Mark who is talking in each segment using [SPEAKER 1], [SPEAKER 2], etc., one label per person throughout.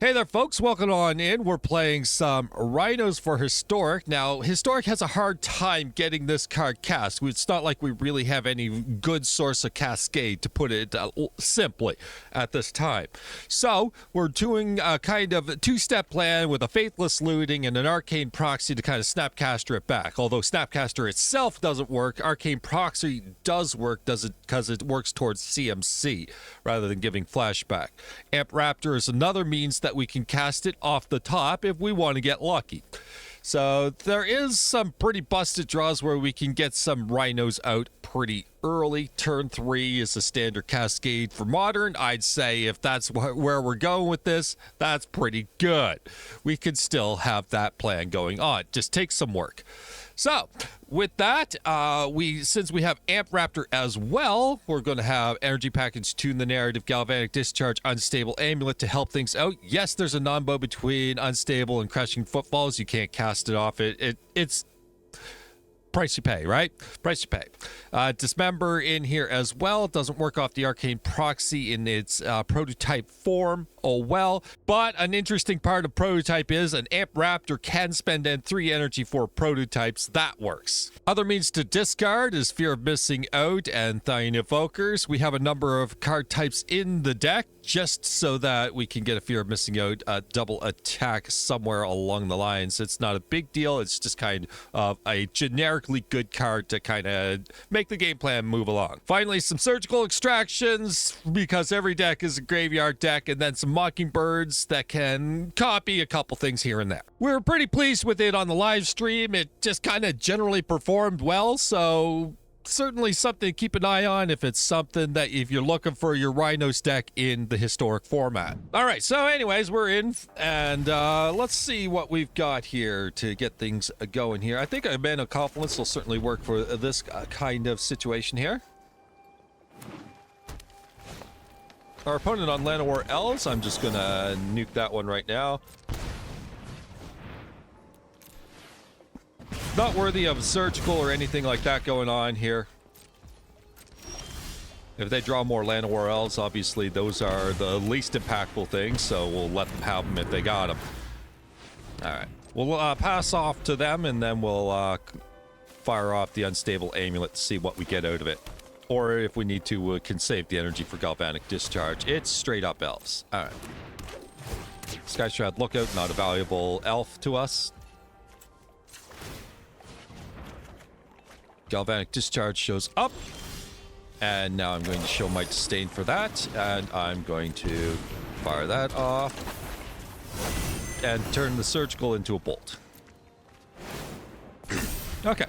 [SPEAKER 1] Hey there, folks. Welcome on in. We're playing some Rhinos for Historic. Now, Historic has a hard time getting this card cast. It's not like we really have any good source of Cascade, to put it simply, at this time. So, we're doing a kind of two-step plan with a Faithless Looting and an Arcane Proxy to kind of Snapcaster it back. Although Snapcaster itself doesn't work, Arcane Proxy does work because it works towards CMC rather than giving flashback. Amped Raptor is another means that we can cast it off the top if we want to get lucky. So there is some pretty busted draws where we can get some Rhinos out pretty early. Turn 3 is a standard Cascade for Modern. I'd say if that's where we're going with this, that's pretty good. We could still have that plan going on. Just takes some work. So, with that, since we have Amped Raptor as well, we're going to have Energy Package, Tune the Narrative, Galvanic Discharge, Unstable Amulet to help things out. Yes, there's a non-bow between Unstable and Crashing Footfalls. You can't cast it off. It's price you pay, right? Price you pay. Dismember in here as well. It doesn't work off the Arcane Proxy in its prototype form. Oh well. But an interesting part of prototype is an Amped Raptor can spend N3 energy for prototypes. That works. Other means to discard is Fear of Missing Out and Thayan Evokers. We have a number of card types in the deck just so that we can get a Fear of Missing Out double attack somewhere along the lines. It's not a big deal. It's just kind of a generically good card to kind of make the game plan move along. Finally, some surgical extractions because every deck is a graveyard deck, and then some Mockingbirds that can copy a couple things here and there. We were pretty pleased with it on the live stream. It just kind of generally performed well, so certainly something to keep an eye on if it's something that if you're looking for your Rhinos deck in the Historic format. All right, so anyways, we're in, and let's see what we've got here to get things going here. I think a Mana Confluence will certainly work for this kind of situation here. Our opponent on Llanowar Elves, I'm just gonna nuke that one right now. Not worthy of surgical or anything like that going on here. If they draw more Llanowar Elves, obviously those are the least impactful things, so we'll let them have them if they got them. Alright, we'll pass off to them, and then we'll fire off the Unstable Amulet to see what we get out of it. Or if we need to, can save the energy for Galvanic Discharge. It's straight up elves. Alright. Skyshroud Lookout, not a valuable elf to us. Galvanic Discharge shows up. And now I'm going to show my disdain for that. And I'm going to fire that off. And turn the surgical into a bolt. Okay.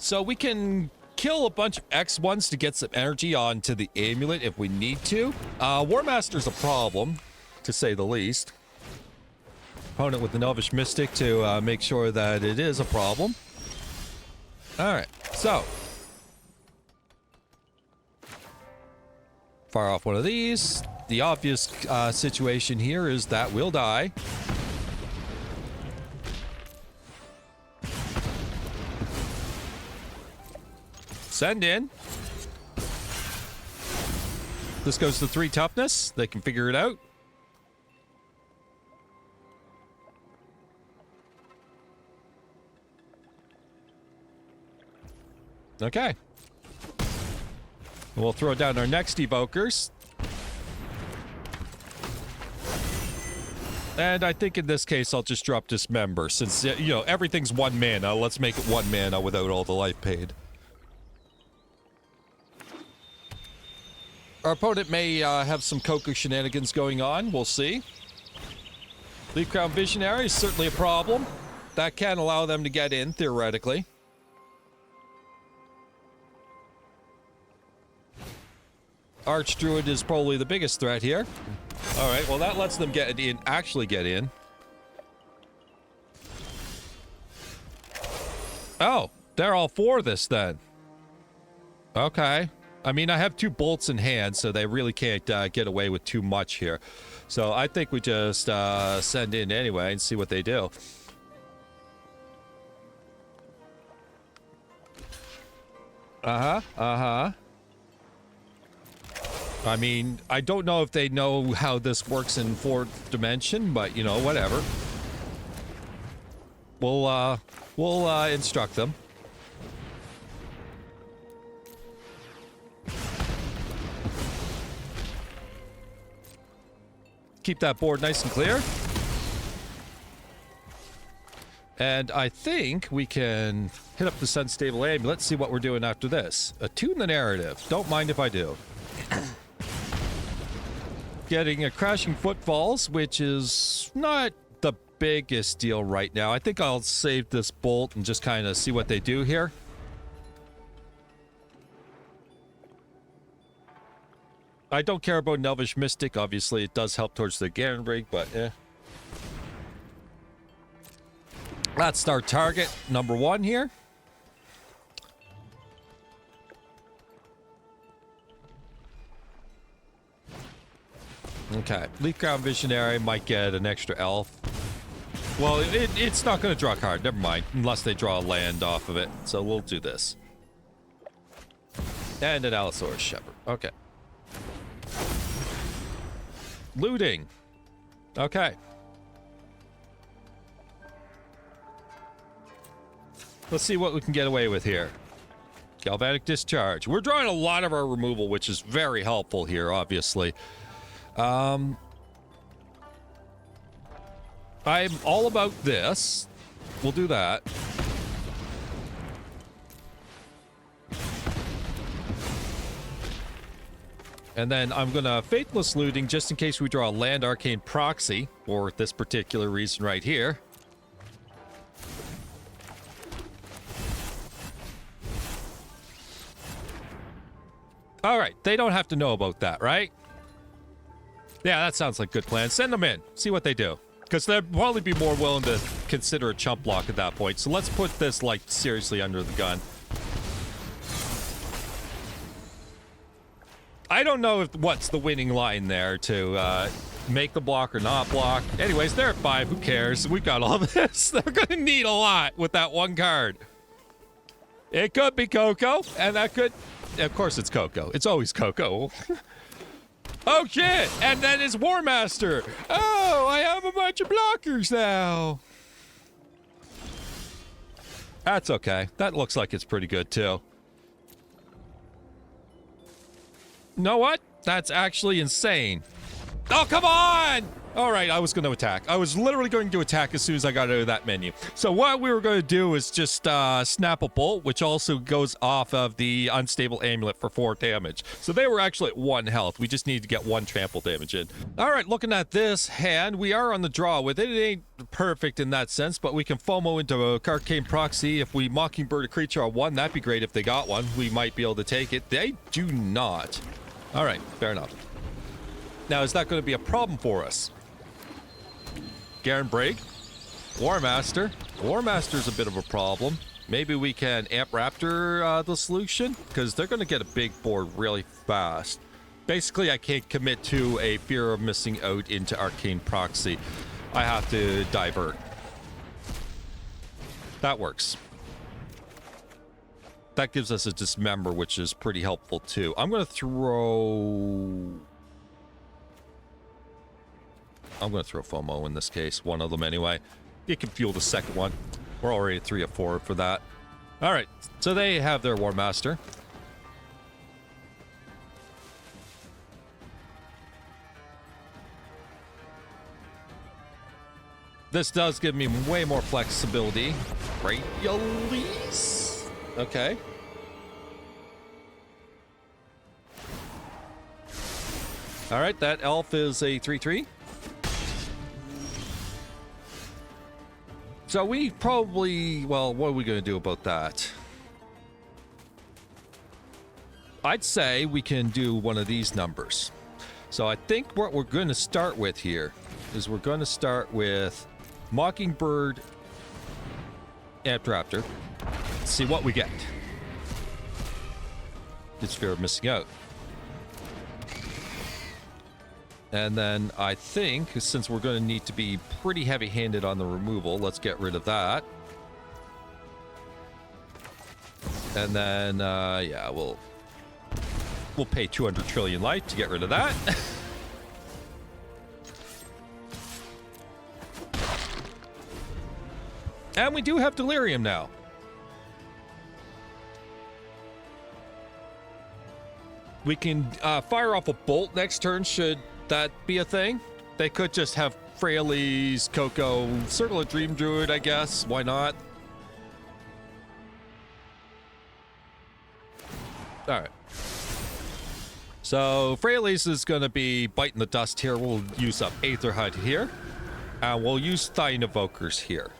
[SPEAKER 1] So we can kill a bunch of X1s to get some energy onto the amulet if we need to. War Master's a problem, to say the least. Opponent with the Elvish Mystic to make sure that it is a problem. Alright, so. Fire off one of these. The obvious situation here is that we'll die. Send in. This goes to 3 toughness. They can figure it out. Okay. We'll throw down our next evokers. And I think in this case, I'll just drop Dismember. Since, you know, everything's 1 mana, let's make it 1 mana without all the life paid. Our opponent may have some Coco shenanigans going on. We'll see. Leaf Crown Visionary is certainly a problem. That can allow them to get in, theoretically. Archdruid is probably the biggest threat here. Alright, well that lets them get in, actually get in. Oh, they're all for this then. Okay. I mean, I have 2 bolts in hand, so they really can't get away with too much here. So I think we just send in anyway and see what they do. I mean, I don't know if they know how this works in 4th dimension, but, you know, whatever. We'll instruct them. Keep that board nice and clear. And I think we can hit up the Unstable Amulet. Let's see what we're doing after this. Attune the narrative. Don't mind if I do. Getting a Crashing Footfalls, which is not the biggest deal right now. I think I'll save this bolt and just kind of see what they do here. I don't care about an Elvish Mystic. Obviously, it does help towards the Garen break, but eh. That's our target, number 1 here. Okay, Leaf Ground Visionary might get an extra elf. Well, it's not going to draw a card, never mind, unless they draw a land off of it. So we'll do this. And an Allosaurus Shepherd, okay. Looting. Okay. Let's see what we can get away with here. Galvanic Discharge. We're drawing a lot of our removal, which is very helpful here, obviously. I'm all about this. We'll do that. And then I'm going to Faithless Looting just in case we draw a land Arcane Proxy for this particular reason right here. All right, they don't have to know about that, right? Yeah, that sounds like a good plan. Send them in, see what they do. Because they'd probably be more willing to consider a chump block at that point. So let's put this, like, seriously under the gun. I don't know what's the winning line there to make the block or not block. Anyways, they're at 5. Who cares? We've got all this. They're going to need a lot with that one card. It could be Coco, and that could... Of course it's Coco. It's always Coco. Oh, shit! And then it's War Master. Oh, I have a bunch of blockers now. That's okay. That looks like it's pretty good, too. You know what? That's actually insane. Oh, come on! All right, I was going to attack. I was literally going to attack as soon as I got out of that menu. So what we were going to do is just snap a bolt, which also goes off of the Unstable Amulet for 4 damage. So they were actually at 1 health. We just need to get 1 trample damage in. All right, looking at this hand, we are on the draw with it. It ain't perfect in that sense, but we can FOMO into a Arcane Proxy. If we Mockingbird a creature on 1, that'd be great if they got one. We might be able to take it. They do not. All right, fair enough. Now, is that going to be a problem for us? Garen Break, War Master. War Master's a bit of a problem. Maybe we can Amped Raptor the solution, because they're going to get a big board really fast. Basically, I can't commit to a fear of missing out into Arcane Proxy. I have to divert. That works. That gives us a Dismember, which is pretty helpful too. I'm going to throw FOMO in this case. One of them anyway. You can fuel the second one. We're already at 3 of 4 for that. All right, so they have their War Master. This does give me way more flexibility. Radialise? Okay. All right, that elf is a 3/3. So we probably, well, what are we going to do about that? I'd say we can do one of these numbers. So I think what we're going to start with here is we're going to start with Mockingbird, Amped Raptor. See what we get. It's fear of missing out. And then I think, since we're going to need to be pretty heavy-handed on the removal, let's get rid of that. And then, yeah, we'll We'll pay 200 trillion light to get rid of that. And we do have Delirium now. We can fire off a bolt next turn, should that be a thing. They could just have Fraley's, Coco, Circle of Dream Druid, I guess. Why not? All right. So Fraley's is going to be biting the dust here. We'll use up Aether Hub here. And we'll use Thayan Evokers here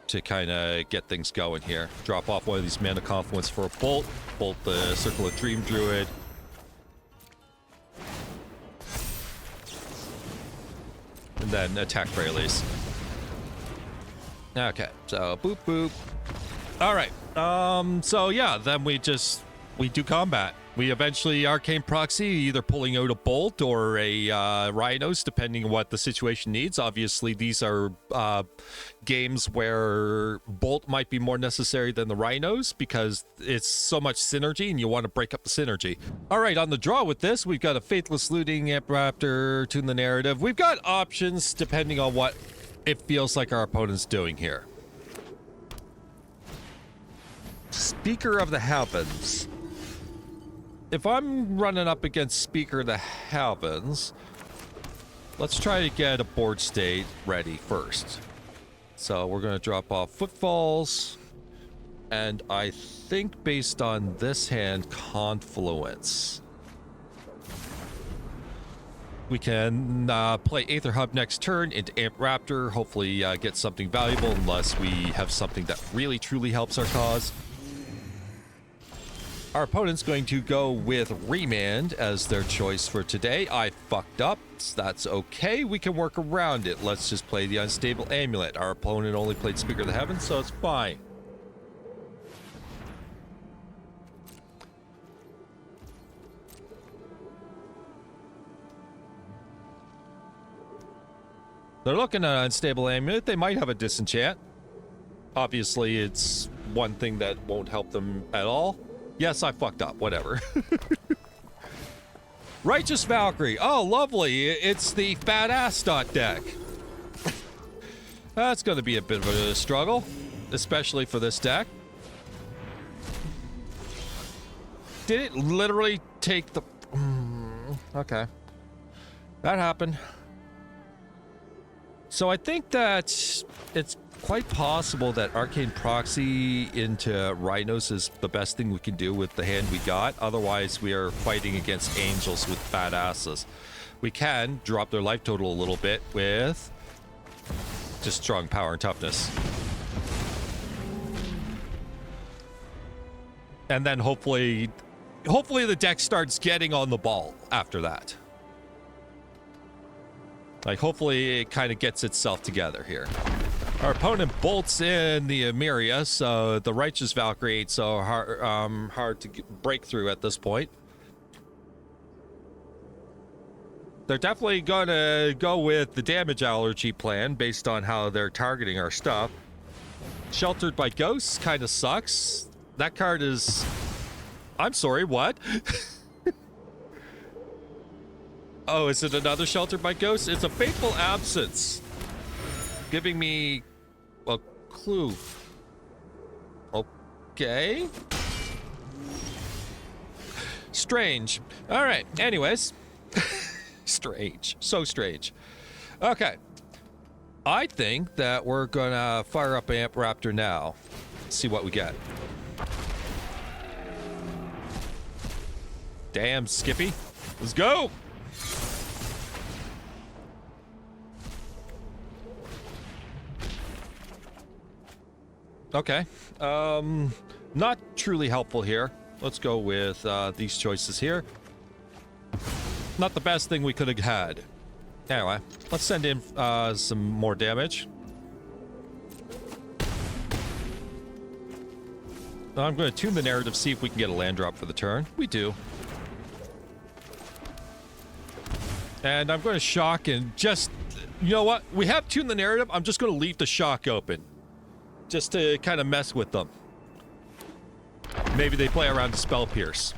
[SPEAKER 1] to kind of get things going here. Drop off one of these Mana Confluence for a bolt. Bolt the Circle of Dream Druid. And then attack Fraley's. Okay, so boop boop. All right. So yeah, then we do combat. We eventually Arcane Proxy, either pulling out a bolt or a Rhinos, depending on what the situation needs. Obviously, these are games where bolt might be more necessary than the Rhinos because it's so much synergy and you want to break up the synergy. All right, on the draw with this, we've got a Faithless Looting, Amped Raptor, Tune the Narrative. We've got options depending on what it feels like our opponent's doing here. Speaker of the Heavens. If I'm running up against Speaker of the Heavens, let's try to get a board state ready first. So we're going to drop off Footfalls, and I think based on this hand, Confluence. We can play Aether Hub next turn into Amped Raptor, hopefully get something valuable unless we have something that really truly helps our cause. Our opponent's going to go with Remand as their choice for today. I fucked up. That's okay. We can work around it. Let's just play the Unstable Amulet. Our opponent only played Speaker of the Heavens, so it's fine. They're looking at Unstable Amulet. They might have a Disenchant. Obviously, it's one thing that won't help them at all. Yes, I fucked up. Whatever. Righteous Valkyrie. Oh, lovely. It's the fat ass dot deck. That's going to be a bit of a struggle, especially for this deck. Did it literally take the... okay. That happened. So I think that it's quite possible that Arcane Proxy into Rhinos is the best thing we can do with the hand we got. Otherwise, we are fighting against angels with fat asses. We can drop their life total a little bit with just strong power and toughness. And then hopefully the deck starts getting on the ball after that. Like, hopefully it kind of gets itself together here. Our opponent bolts in the Emiria, so the Righteous Valkyrie ain't so hard to break through at this point. They're definitely going to go with the damage allergy plan based on how they're targeting our stuff. Sheltered by Ghosts kind of sucks. That card is... I'm sorry, what? Oh, is it another Sheltered by Ghosts? It's a Fateful Absence. Giving me a clue. Okay. Strange. All right. Anyways. Strange. So strange. Okay. I think that we're gonna fire up Amped Raptor now. See what we get. Damn, Skippy. Let's go. Okay. Not truly helpful here. Let's go with these choices here. Not the best thing we could have had. Anyway, let's send in some more damage. I'm going to tune the narrative, see if we can get a land drop for the turn. We do. And I'm going to shock and just... You know what? We have tuned the narrative. I'm just going to leave the shock open. Just to kind of mess with them. Maybe they play around to Spell Pierce.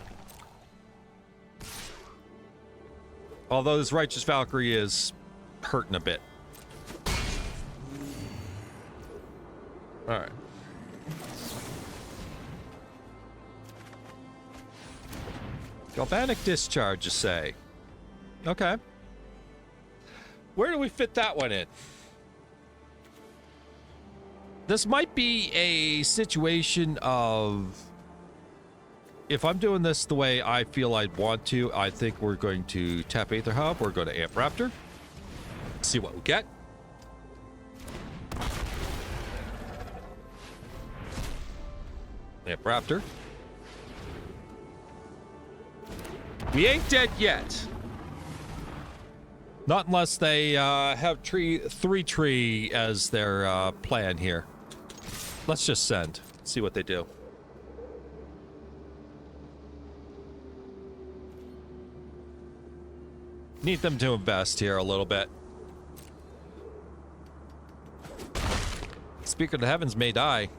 [SPEAKER 1] Although this Righteous Valkyrie is hurting a bit. All right. Galvanic Discharge, you say? Okay. Where do we fit that one in? This might be a situation of... If I'm doing this the way I feel I'd want to, I think we're going to tap Aether Hub. We're going to Amped Raptor. See what we get. Amped Raptor. We ain't dead yet. Not unless they have 3-tree as their plan here. Let's just send. See what they do. Need them to invest here a little bit. Speaker of the Heavens may die.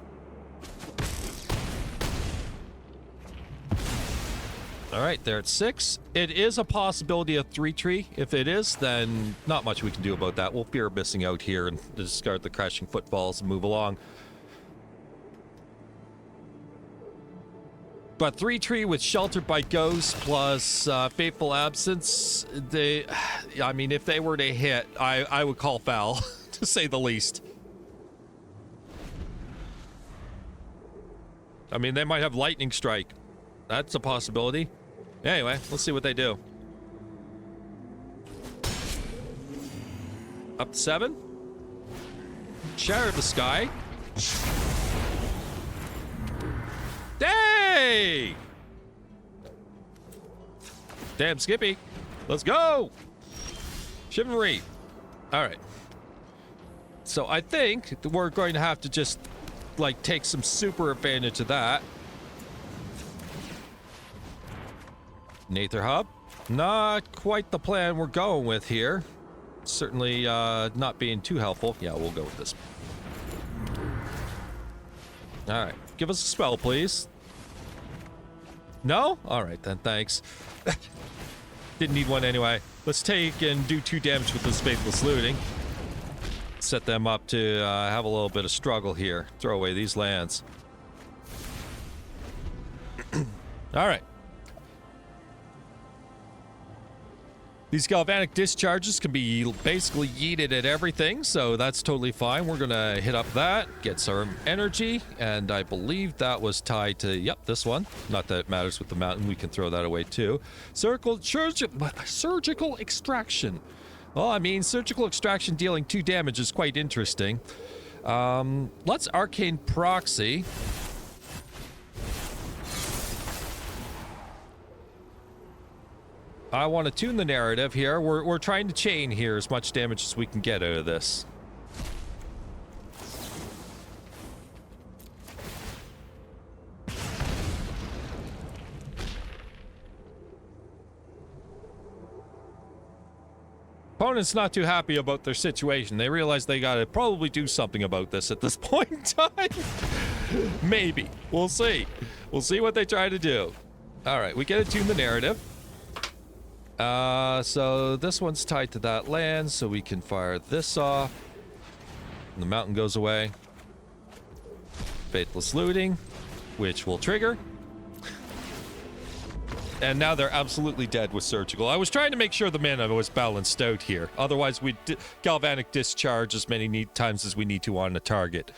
[SPEAKER 1] All right, they're at 6. It is a possibility of 3-tree. If it is, then not much we can do about that. We'll fear missing out here and discard the Crashing Footfalls and move along. But 3-tree with Sheltered by Ghosts plus Fateful Absence, I mean, if they were to hit, I would call foul, to say the least. I mean, they might have Lightning Strike. That's a possibility. Anyway, let's see what they do. Up to 7. Shatter the Sky. Hey! Damn Skippy. Let's go! Shivan Reef. Alright. So I think we're going to have to just, like, take some super advantage of that. Aether Hub. Not quite the plan we're going with here. Certainly not being too helpful. Yeah, we'll go with this. Alright. Give us a spell, please. No? Alright then, thanks. Didn't need one anyway. Let's take and do 2 damage with this Faithless Looting. Set them up to have a little bit of struggle here. Throw away these lands. Alright. These Galvanic Discharges can be basically yeeted at everything, so that's totally fine. We're gonna hit up that, get some energy, and I believe that was tied to, yep, this one. Not that it matters with the mountain, we can throw that away too. Surgical Extraction. Well, I mean, Surgical Extraction dealing 2 damage is quite interesting. Let's Arcane Proxy. I want to tune the narrative here. We're trying to chain here as much damage as we can get out of this. Opponent's not too happy about their situation. They realize they gotta probably do something about this at this point in time. Maybe. We'll see. We'll see what they try to do. Alright, we get to tune the narrative. So this one's tied to that land, so we can fire this off. And the mountain goes away. Faithless Looting, which will trigger. And now they're absolutely dead with Surgical. I was trying to make sure the mana was balanced out here. Otherwise, we'd Galvanic Discharge as many times as we need to on a target.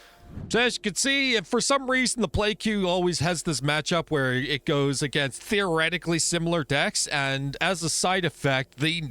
[SPEAKER 1] So as you can see, if for some reason the play queue always has this matchup where it goes against theoretically similar decks, and as a side effect, the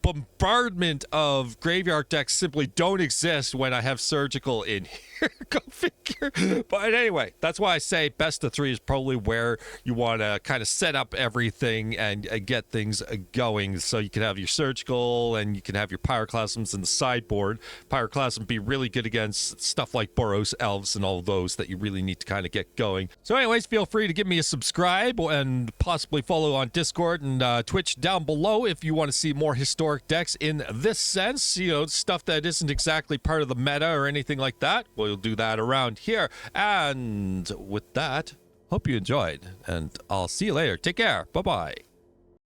[SPEAKER 1] bombardment of graveyard decks simply don't exist when I have Surgical in here. Go figure. But anyway, that's why I say best of 3 is probably where you want to kind of set up everything and get things going, so you can have your Surgical and you can have your Pyroclasms in the sideboard. Pyroclasm be really good against stuff like Boros, Elves, and all those that you really need to kind of get going. So anyways, feel free to give me a subscribe and possibly follow on Discord and Twitch down below if you want to see more historic decks in this sense, you know, stuff that isn't exactly part of the meta or anything like that. We'll do that around here. And with that, hope you enjoyed, and I'll see you later. Take care. Bye-bye.